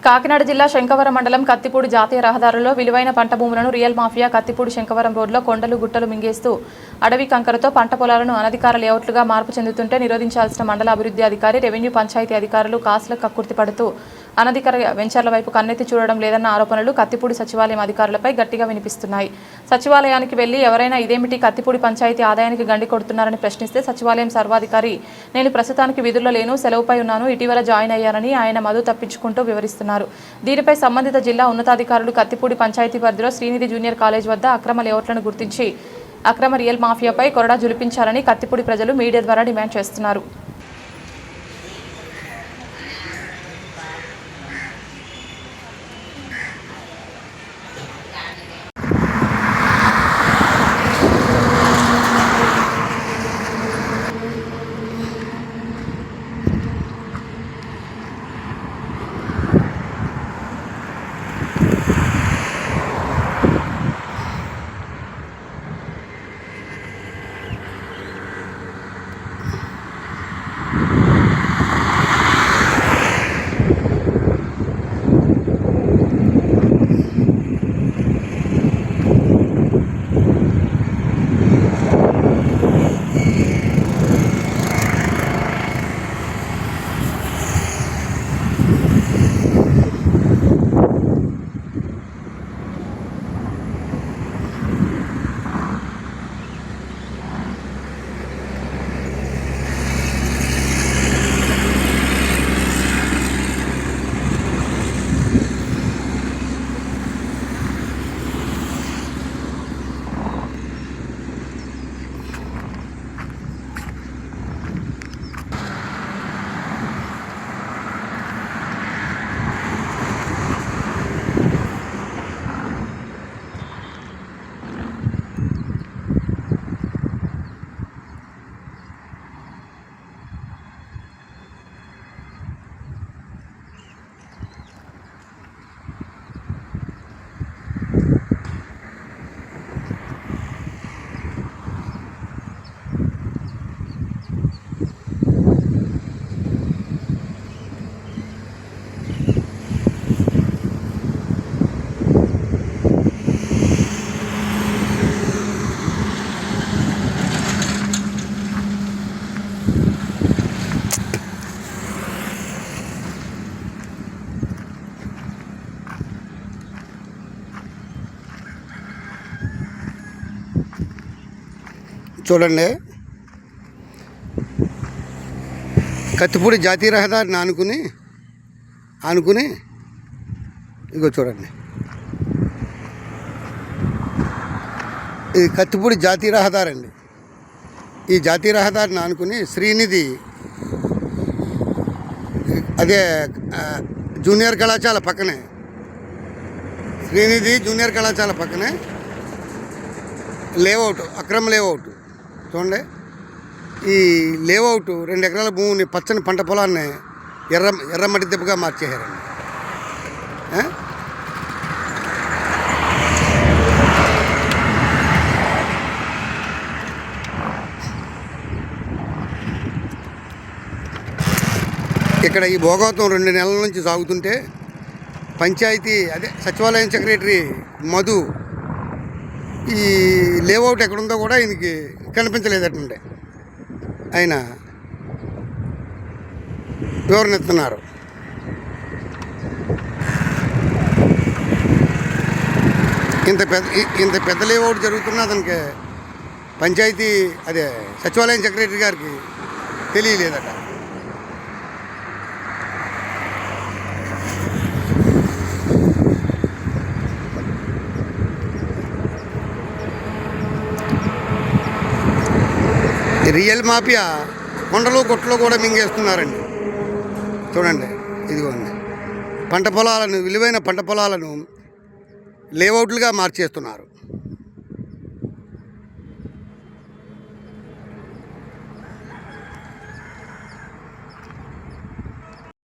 కాకినాడ జిల్లా శంకవరం మండలం కత్తిపూడి జాతీయ రహదారిలో విలువైన పంట భూములను రియల్ మాఫియా కత్తిపూడి శంకవరం రోడ్లో కొండలు గుట్టలు మింగేస్తూ అడవి కంకరతో పంట పొలాలను అనధికార లేఅవుట్లుగా మార్పు చెందుతుంటే నిరోధించాల్సిన మండల అభివృద్ధి అధికారి, రెవెన్యూ, పంచాయతీ అధికారులు కాసులకు కక్కుర్తి పడుతూ అనధికార వెంచర్ల వైపు కన్నెత్తి చూడడం లేదన్న ఆరోపణలు కత్తిపూడి సచివాలయం అధికారులపై గట్టిగా వినిపిస్తున్నాయి. సచివాలయానికి వెళ్లి ఎవరైనా ఇదేమిటి కత్తిపూడి పంచాయతీ ఆదాయానికి గండి కొడుతున్నారని ప్రశ్నిస్తే సచివాలయం సర్వాధికారి నేను ప్రస్తుతానికి విధుల్లో లేను, సెలవుపై ఉన్నాను, ఇటీవల జాయిన్ అయ్యానని ఆయన మధు తప్పించుకుంటూ వివరిస్తున్నారు. దీనిపై సంబంధిత జిల్లా ఉన్నతాధికారులు కత్తిపూడి పంచాయతీ పరిధిలో శ్రీనిధి జూనియర్ కాలేజ్ వద్ద అక్రమ లేఅవుట్లను గుర్తించి అక్రమ రియల్ మాఫియాపై కొరడా జులిపించాలని కత్తిపూడి ప్రజలు మీడియా ద్వారా డిమాండ్ చేస్తున్నారు. చూడండి, కత్తిపూడి జాతీయ రహదారిని ఆనుకుని ఇగో చూడండి, ఇది కత్తిపూడి జాతీయ రహదారి అండి. ఈ జాతీయ రహదారిని ఆనుకుని శ్రీనిధి అదే జూనియర్ కళాశాల పక్కనే, శ్రీనిధి జూనియర్ కళాశాల పక్కనే లేఅవుట్, అక్రమ లేఅవుట్ చూడండి. ఈ లేఅవుట్ 2 ఎకరాల భూమిని పచ్చని పంట పొలాన్ని ఎర్రమట్టి దెబ్బగా మార్చేశారండి. ఇక్కడ ఈ భోగవతం 2 నెలల నుంచి సాగుతుంటే పంచాయతీ అదే సచివాలయం సెక్రటరీ మధు ఈ లేఅవుట్ ఎక్కడుందో కూడా ఈయనకి కనిపించలేదటండి. ఆయన వివరణ ఇస్తున్నారు. ఇంత పెద్ద లేఅవుట్ జరుగుతున్నా అతనికి పంచాయతీ అదే సచివాలయం సెక్రటరీ గారికి తెలియలేదట. రియల్ మాఫియా కొండలు గుట్టలు కూడా మింగేస్తున్నారండి. చూడండి, ఇదిగోండి, విలువైన పంట పొలాలను లేఅవుట్లుగా మార్చేస్తున్నారు.